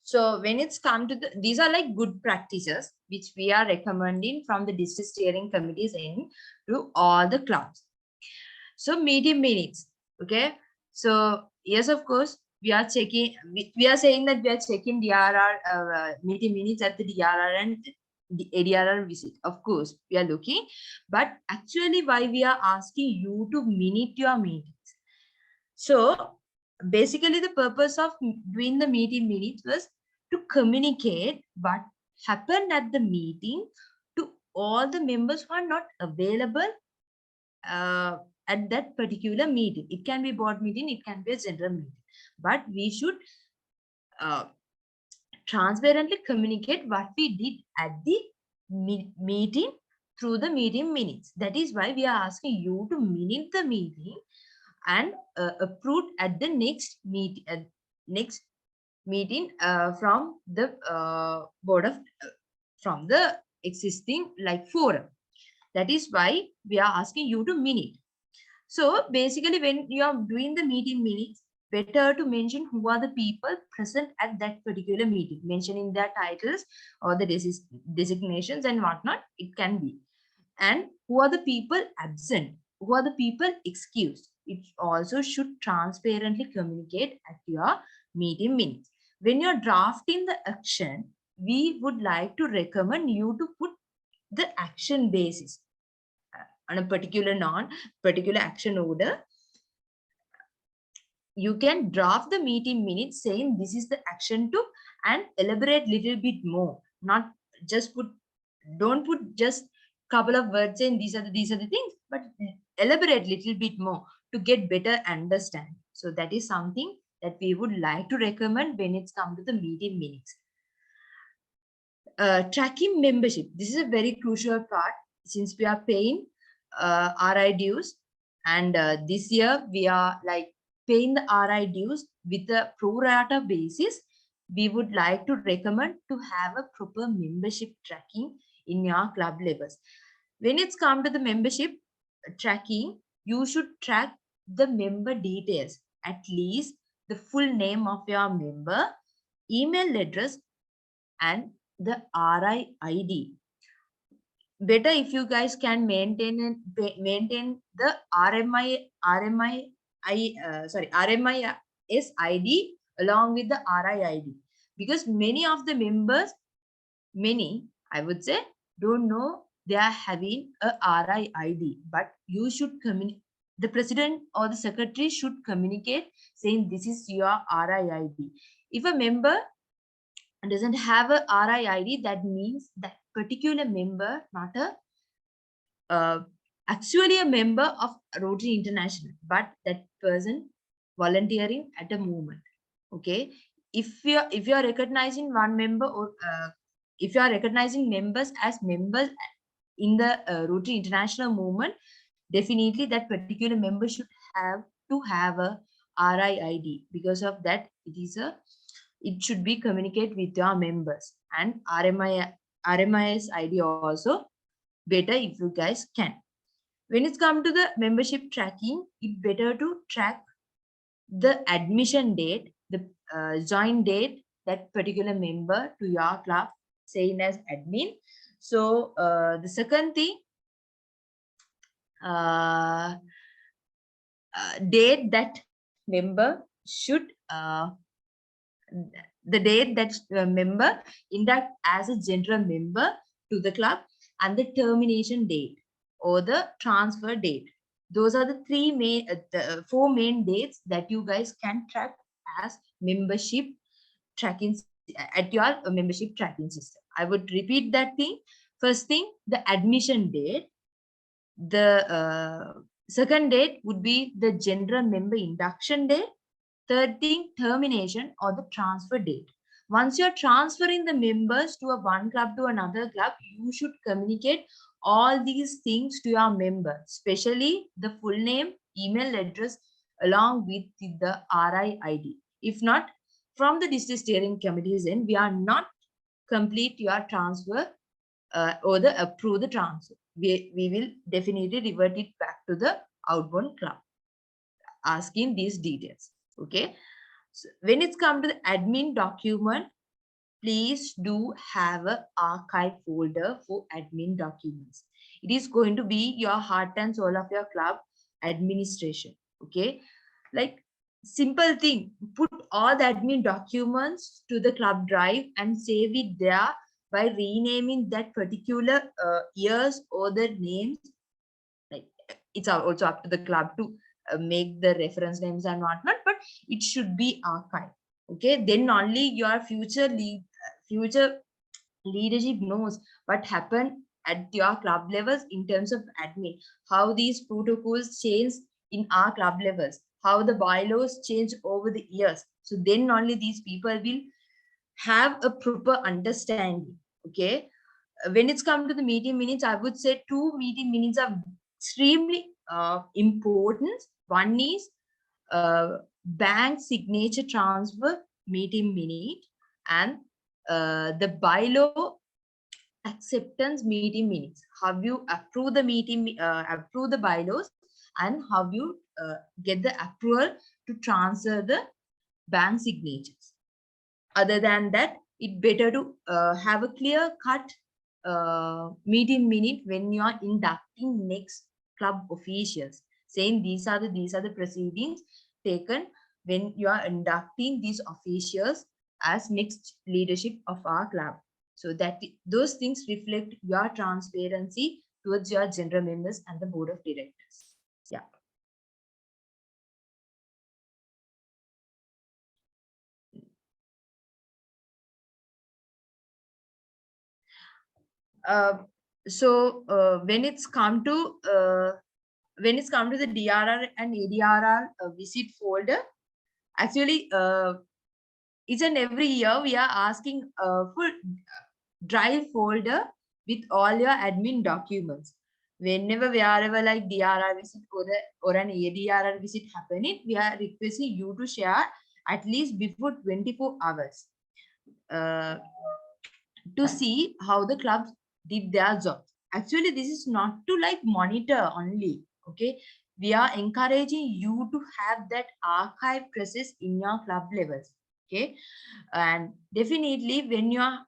So when it's come to these are like good practices which we are recommending from the district steering committees in to all the clubs. So meeting minutes. Okay. So yes, of course, we are checking. We are saying that we are checking DRR meeting minutes at the DRR and the ADRR visit. Of course, we are looking, but actually why we are asking you to minute your meetings. So basically the purpose of doing the meeting minutes was to communicate what happened at the meeting to all the members who are not available at that particular meeting. It can be board meeting, it can be a general meeting, but we should transparently communicate what we did at the meeting through the meeting minutes. That is why we are asking you to minute the meeting and approve at the next meeting from the board of from the existing like forum. That is why we are asking you to minute. So basically, when you are doing the meeting minutes, better to mention who are the people present at that particular meeting, mentioning their titles or the designations and whatnot, it can be. And who are the people absent, who are the people excused. It also should transparently communicate at your meeting minutes. When you're drafting the action, we would like to recommend you to put the action basis on a particular action order. You can draft the meeting minutes saying this is the action to and elaborate little bit more. Not just don't put just couple of words saying these are the things, but elaborate little bit more to get better understand. So that is something that we would like to recommend when it's come to the meeting minutes. Tracking membership. This is a very crucial part since we are paying RI dues, and this year we are like paying the RI dues with a pro rata basis. We would like to recommend to have a proper membership tracking in your club levels. When it's come to the membership tracking, you should track the member details, at least the full name of your member, email address, and the RI ID. Better if you guys can maintain the RMIS ID along with the RI ID, because many of the members, I would say, don't know they are having a RI ID, but you should communicate. The president or the secretary should communicate saying this is your RI ID. If a member doesn't have a RI ID, that means that particular member not actually a member of Rotary International, but that person volunteering at a moment. Okay, if you are recognizing one member, or if you are recognizing members as members in the Rotary International movement, definitely that particular member should have to have a RI ID. Because of that, it should be communicate with your members, and RMIS ID also better if you guys can. When it's come to the membership tracking, it better to track the admission date, the join date, that particular member to your club, saying as admin. So the second thing, date that member should the date that member induct as a general member to the club, and the termination date or the transfer date. Those are the four main dates that you guys can track as membership tracking at your membership tracking system. I would repeat that thing. First thing, the admission date. The second date would be the general member induction date. Third thing, termination or the transfer date. Once you're transferring the members to one club to another club, you should communicate all these things to your member, especially the full name, email address, along with the RI ID. If not, from the district steering committee's end, we are not complete your transfer or the approve the transfer. We will definitely revert it back to the outbound club, asking these details. Okay. So when it's come to the admin document, please do have an archive folder for admin documents. It is going to be your heart and soul of your club administration. Okay. Like simple thing, put all the admin documents to the club drive and save it there by renaming that particular years or the names. Like, it's also up to the club to make the reference names and whatnot, but it should be archived. Okay, then only your future leadership knows what happened at your club levels in terms of admin, how these protocols change in our club levels, how the bylaws change over the years. So then only these people will have a proper understanding. Okay, when it's come to the meeting minutes, I would say 2 meeting minutes are extremely important. One is bank signature transfer meeting minute, and the bylaw acceptance meeting minutes. How you approve the approve the bylaws, and how you get the approval to transfer the bank signatures. Other than that, it better to have a clear cut meeting minute when you are inducting next club officials, saying these are the proceedings taken when you are inducting these officials as next leadership of our club, so that those things reflect your transparency towards your general members and the board of directors. Yeah. When it's come to the DRR and ADRR visit folder, actually, each and every year we are asking for drive folder with all your admin documents. Whenever, wherever, like DRR visit or an ADRR visit happening, we are requesting you to share at least before 24 hours to see how the clubs did their job. Actually, this is not to like monitor only. Okay, we are encouraging you to have that archive process in your club levels. Okay, and definitely when you are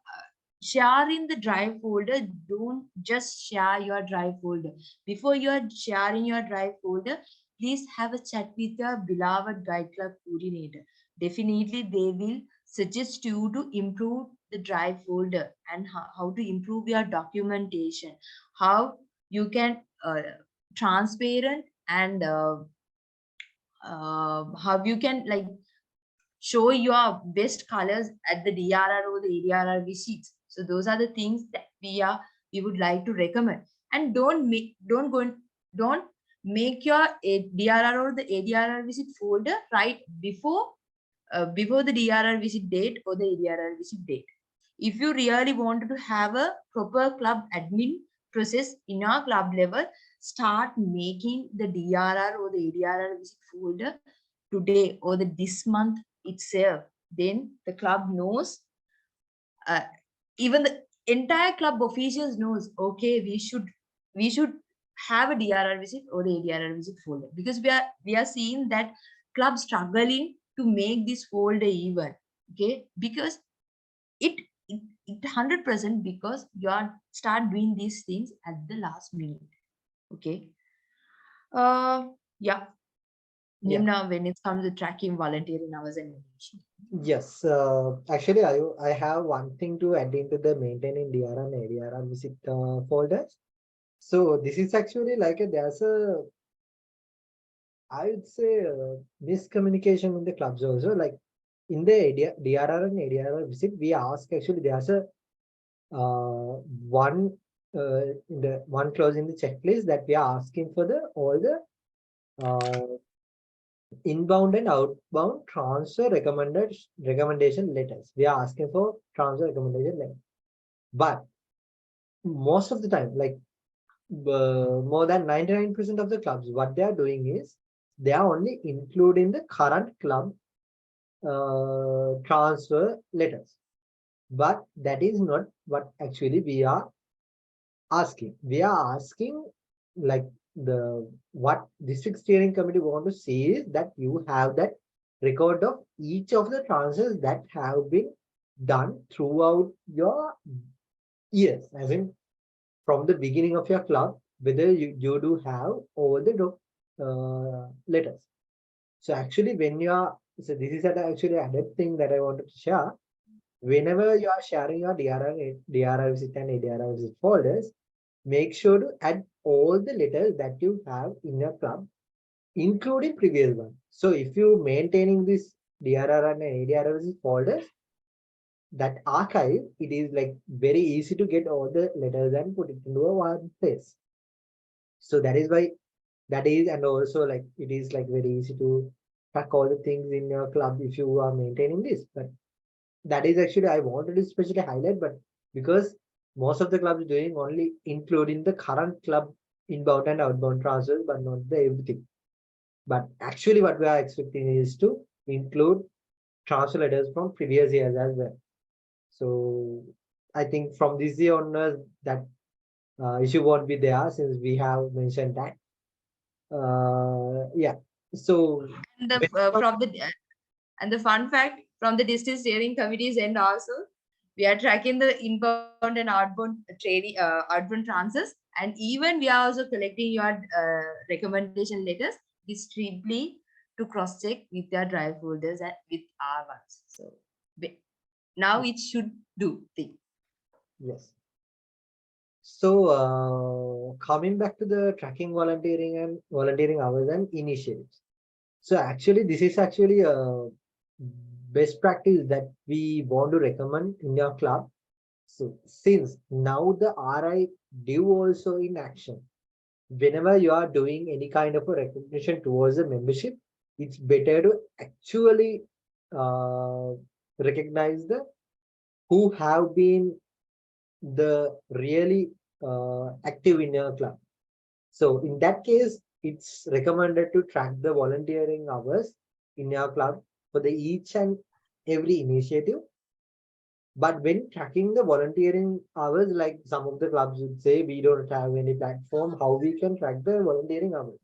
sharing the drive folder, don't just share your drive folder. Before you are sharing your drive folder, please have a chat with your beloved guide club coordinator. Definitely they will suggest you to improve the drive folder, and how to improve your documentation, how you can transparent, and how you can like show your best colors at the DRR or the ADRR visits. So those are the things that we would like to recommend. And don't make your DRR or the ADRR visit folder right before the DRR visit date or the ADRR visit date. If you really wanted to have a proper club admin process in our club level, start making the DRR or the ADRR visit folder today or this month itself. Then the club knows, even the entire club officials knows, okay, we should have a DRR visit or the ADRR visit folder, because we are seeing that club struggling to make this folder even. Okay, because it 100% because you are start doing these things at the last minute. Okay, yeah. Yeah. Nimna, when it comes to tracking volunteering hours and donation. Yes, actually, I have one thing to add into the maintaining DRR and ADRR visit folders. So this is actually like there's a, I would say, miscommunication in the clubs also. Like in the DRR and ADRR visit, we ask actually there's a one in the one clause in the checklist that we are asking for the all the inbound and outbound transfer recommendation letters. We are asking for transfer recommendation letter, but most of the time, like more than 99% of the clubs, what they are doing is they are only including the current club transfer letters, but that is not what actually we are asking. We are asking like what district steering committee want to see is that you have that record of each of the transfers that have been done throughout your years, as in from the beginning of your club, whether you do have all the letters. So actually when you are, so this is actually added thing that I wanted to share. whenever you are sharing your DRR visit and ADRR visit folders, make sure to add all the letters that you have in your club, including previous one. So if you maintaining this DRR and ADRR visit folders, that archive, it is like very easy to get all the letters and put it into a one place. So that is why that is, and also like it is like very easy to track all the things in your club if you are maintaining this. But that is actually I wanted to especially highlight, but because most of the clubs doing only including the current club inbound and outbound transfers, but not the everything. But actually, what we are expecting is to include transfer letters from previous years as well. So I think from this year onwards, that issue won't be there since we have mentioned that. Yeah. So And the from the and the fun fact from the distance steering committee's end also, we are tracking the inbound and outbound trading, outbound transfers, and even we are also collecting your recommendation letters discreetly to cross check with their drive folders and with our ones. So now it should do thing. yes. So coming back to the tracking volunteering and volunteering hours and initiatives. So actually, this is actually a best practice that we want to recommend in your club. So since now the RI due also in action, whenever you are doing any kind of a recognition towards a membership, it's better to actually uh, recognize the who have been the really active in your club. So in that case, it's recommended to track the volunteering hours in your club for the each and every initiative. But when tracking the volunteering hours, like some of the clubs would say, we don't have any platform, how we can track the volunteering hours?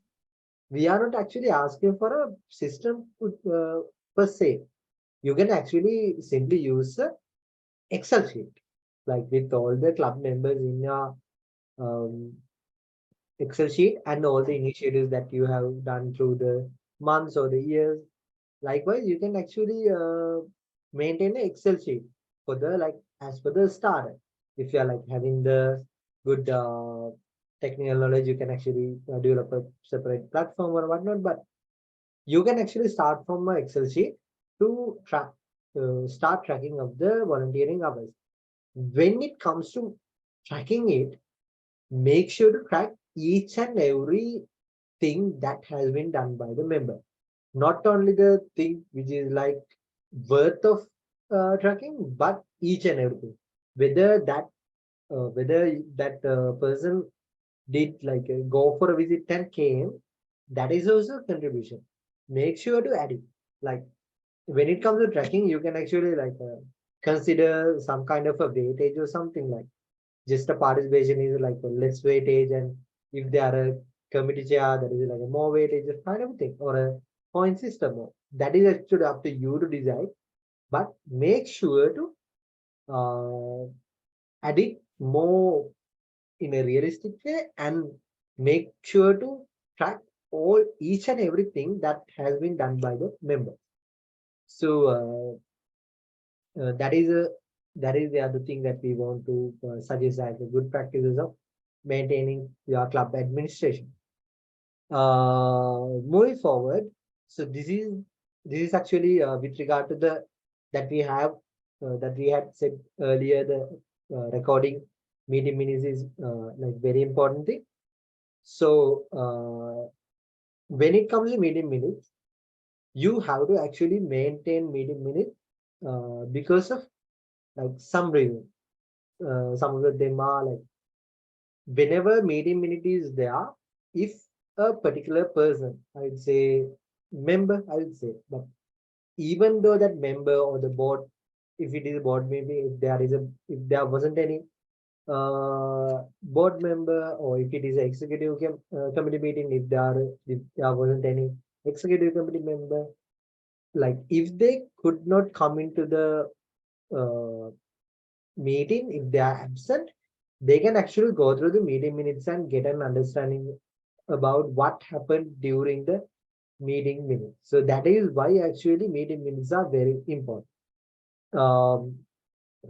We are not actually asking for a system per se. You can actually simply use a Excel sheet, like with all the club members in your um, Excel sheet and all the initiatives that you have done through the months or the years. Likewise, you can actually maintain an Excel sheet for the like as for the starter. If you are like having the good technical knowledge, you can actually develop a separate platform or whatnot. But you can actually start from an Excel sheet to track start tracking of the volunteering hours. When it comes to tracking it, make sure to track each and every thing that has been done by the member, not only the thing which is like worth of tracking, but each and everything. Whether that person did like go for a visit and came, that is also a contribution. Make sure to add it. Like when it comes to tracking, you can actually like consider some kind of a weightage or something like just a participation is like a less weightage, and if they are a committee chair, that is like a more weightage, just kind of thing, or a point system. That is actually up to you to decide, but make sure to add it more in a realistic way and make sure to track all each and everything that has been done by the member. So that is a that is the other thing that we want to suggest as a good practices of maintaining your club administration. Moving forward, so this is actually with regard to the that we have that we had said earlier, the recording meeting minutes is like very important thing. So when it comes to meeting minutes, you have to actually maintain meeting minutes because of like some reason. Some of them are like whenever meeting minute is there, if a particular person, I would say member, I would say, but even though that member or the board, if it is a board, maybe if there wasn't any board member, or if it is an executive committee meeting, if there wasn't any executive committee member, like if they could not come into the uh, meeting, if they are absent, they can actually go through the meeting minutes and get an understanding about what happened during the meeting minutes. So that is why actually meeting minutes are very important. Um,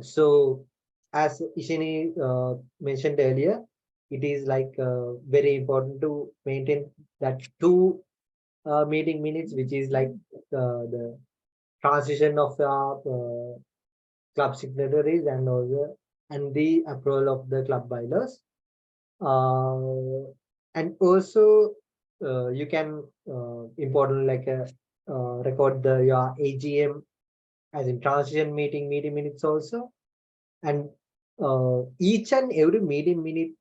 So as Ishini mentioned earlier, it is like very important to maintain that two meeting minutes, which is like the transition of our club signatories and also and the approval of the club bylaws. And also you can important like record the your AGM as in transition meeting minutes also. And each and every meeting minute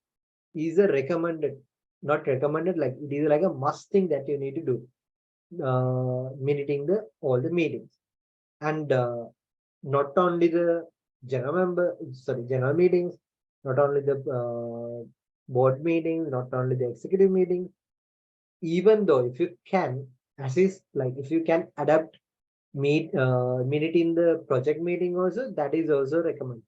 is a recommended, not recommended, like it is like a must thing that you need to do, minuting the all the meetings. And not only the general meetings, not only the board meetings, not only the executive meetings, even though if you can assist, like if you can adapt minute in the project meeting also, that is also recommended.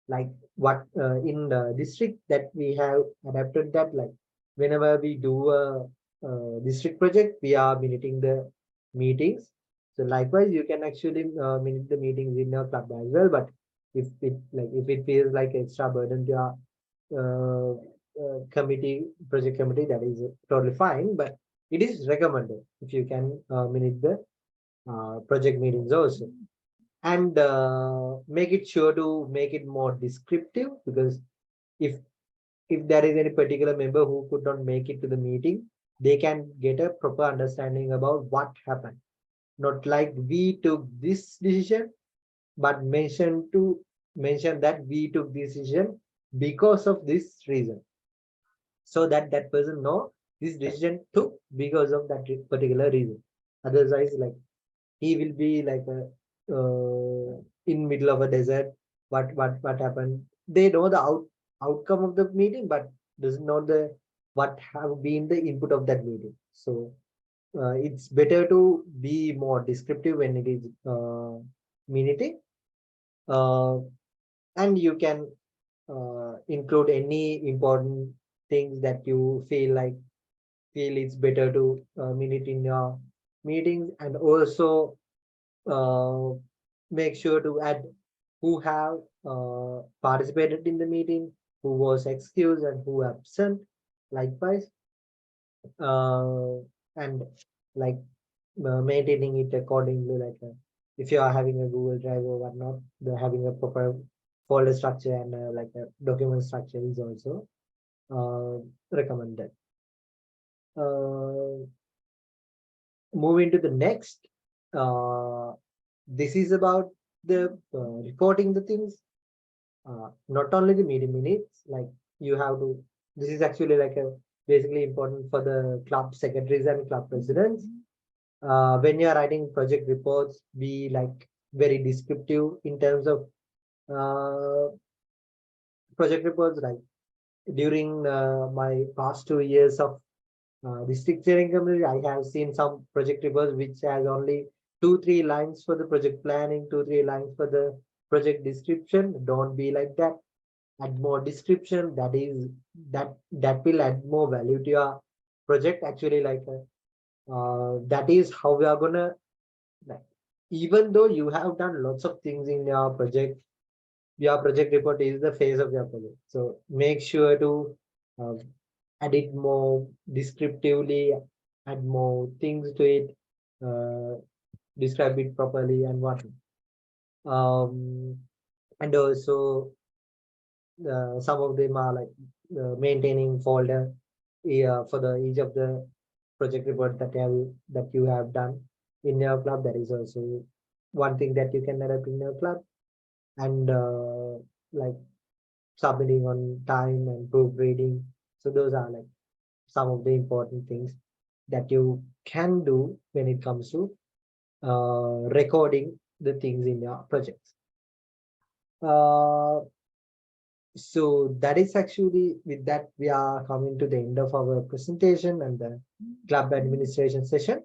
Like what in the district that we have adapted that, like whenever we do a, district project, we are minuting the meetings. So likewise, you can actually minute the meetings in your club as well. But if it feels like extra burden to your project committee, that is totally fine. But it is recommended if you can minute the project meetings also. And make it sure to make it more descriptive, because if if there is any particular member who could not make it to the meeting, they can get a proper understanding about what happened. Not like we took this decision, but mention that we took this decision because of this reason, so that that person know this decision took because of that particular reason. Otherwise, like he will be like a in middle of a desert. What happened? They know the outcome of the meeting, but doesn't know the what have been the input of that meeting. So it's better to be more descriptive when it is meeting. Uh, and you can include any important things that you feel it's better to minute in your meetings. And also uh, make sure to add who have participated in the meeting, who was excused and who absent, likewise. uh, and like maintaining it accordingly, like if you are having a Google Drive or whatnot, the having a proper folder structure and like a document structure is also recommended. uh, Moving to the next, uh, this is about the reporting the things, not only the meeting minutes, like you have to, this is actually like a basically important for the club secretaries and club presidents. When you are writing project reports, be like very descriptive in terms of uh, project reports. Like during my past 2 years of district steering committee, I have seen some project reports which has only 2-3 lines for the project planning, 2-3 lines for the project description. Don't be like that. Add more description. That will add more value to your project. Actually, like that is how we are gonna, like, even though you have done lots of things in your project report is the face of your project. So make sure to uh, add it more descriptively, add more things to it, describe it properly and what. Um, and also some of them are like maintaining folder for the each of the project report that you have done in your club. That is also one thing that you can adapt in your club. And like submitting on time and proofreading. So those are like some of the important things that you can do when it comes to recording the things in your projects. Uh, so that is actually, with that we are coming to the end of our presentation and the club administration session.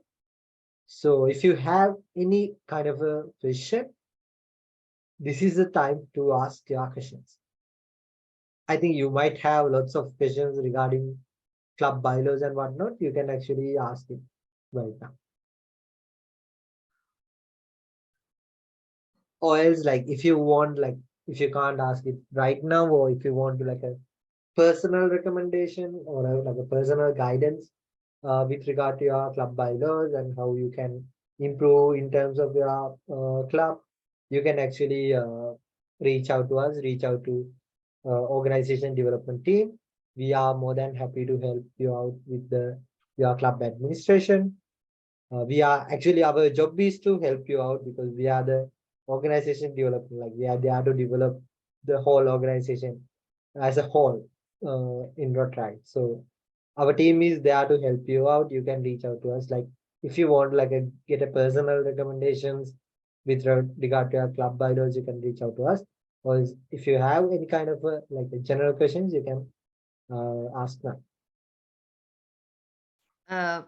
So if you have any kind of a question, this is the time to ask your questions. I think you might have lots of questions regarding club bylaws and whatnot. You can actually ask it right now. or else like if you want like if you can't ask it right now, or if you want to like a personal recommendation or like a personal guidance with regard to your club bylaws and how you can improve in terms of your club, you can actually reach out to us, reach out to organization development team. We are more than happy to help you out with the your club administration. We are actually, our job is to help you out because we are the organization development, like we are there to develop the whole organization as a whole in Rotaract. So our team is there to help you out. You can reach out to us. Like if you want like a get a personal recommendations with regard to your club bylaws, you can reach out to us. Or if you have any kind of like a general questions, you can ask now.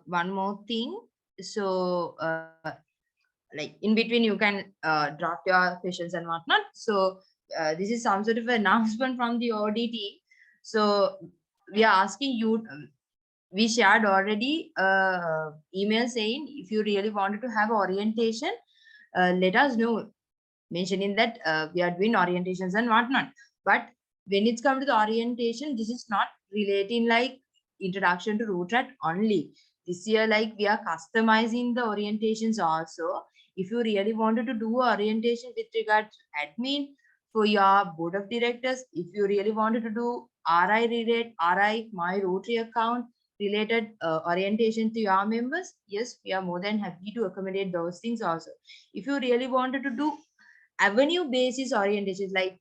One more thing. So, like in between, you can draft your questions and whatnot. So, this is some sort of an announcement from the ODT. So, we are asking you. We shared already email saying if you really wanted to have orientation, let us know, mentioning that we are doing orientations and whatnot. But when it's come to the orientation, this is not relating like introduction to Rotaract only. This year, like we are customizing the orientations also. If you really wanted to do orientation with regard to admin for your board of directors, if you really wanted to do RI relate, RI my Rotary account related orientation to your members, yes, we are more than happy to accommodate those things also. If you really wanted to do avenue basis orientation, like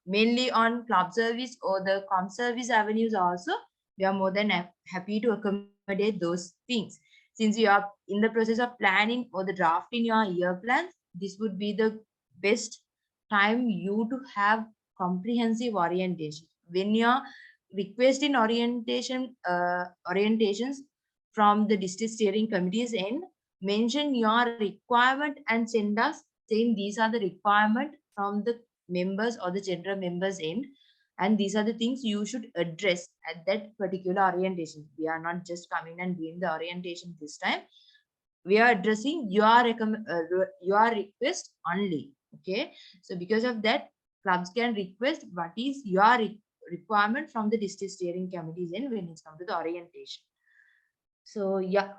mainly on club service or the com service avenues also, we are more than happy to accommodate those things. Since you are in the process of planning or the drafting your year plans, this would be the best time you to have comprehensive orientation. When you are requesting orientations from the district steering committees end, mention your requirement and send us saying these are the requirement from the members or the general members end, and these are the things you should address at that particular orientation. We are not just coming and doing the orientation this time. We are addressing your request only. Okay, so because of that, clubs can request what is your requirement from the district steering committees end when it's come to the orientation. So yeah.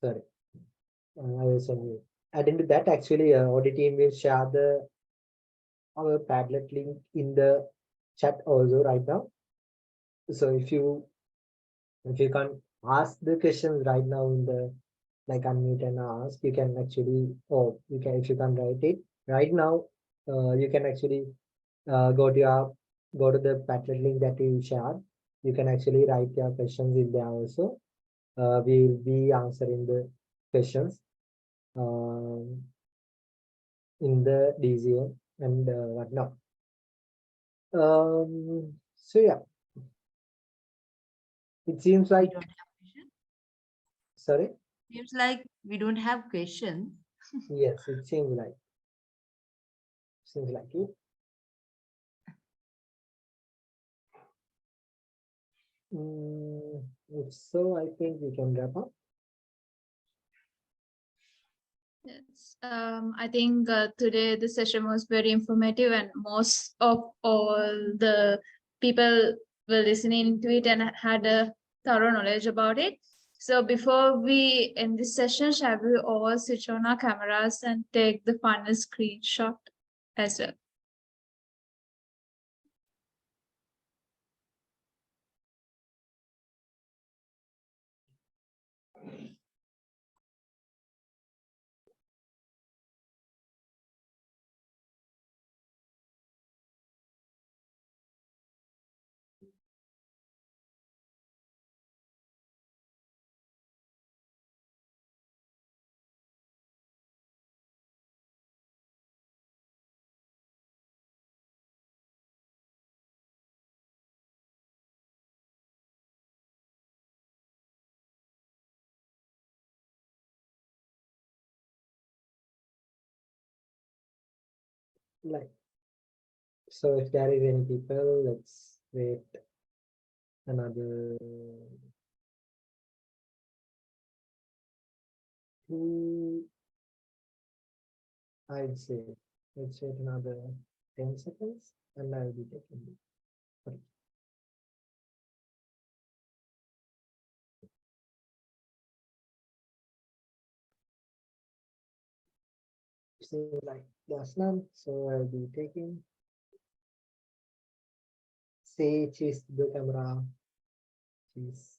Sorry, I will send you. Adding to that, actually, audit team will share the our Padlet link in the chat also right now. So if you can't ask the questions right now in the like unmute and ask, you can actually, or you can, if you can write it right now, you can actually go to your go to the Padlet link that you shared. You can actually write your questions in there also. We will be answering the questions um, in the DZM and whatnot. So yeah, it seems We like, don't have questions. sorry, Seems like we don't have questions. yes, it seems like it. If so, I think we can wrap up. Yes, I think today the session was very informative, and most of all the people were listening to it and had a thorough knowledge about it. So before we end this session, shall we all switch on our cameras and take the final screenshot as well? Like, so if there is any people, let's wait another 2, I'd say, let's wait another 10 seconds and I'll be taking it. Okay. So like that's none, so I'll be taking. Say cheese to the camera. Cheese.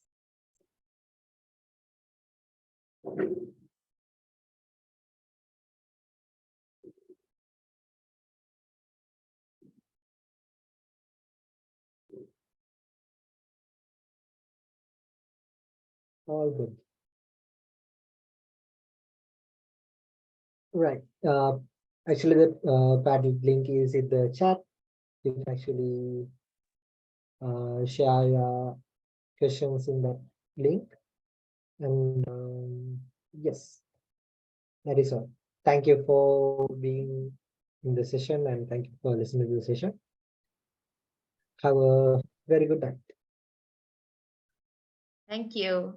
All good. Right. Actually, the padded link is in the chat. You can actually share your questions in that link. And yes, that is all. Thank you for being in the session and thank you for listening to the session. Have a very good night. Thank you.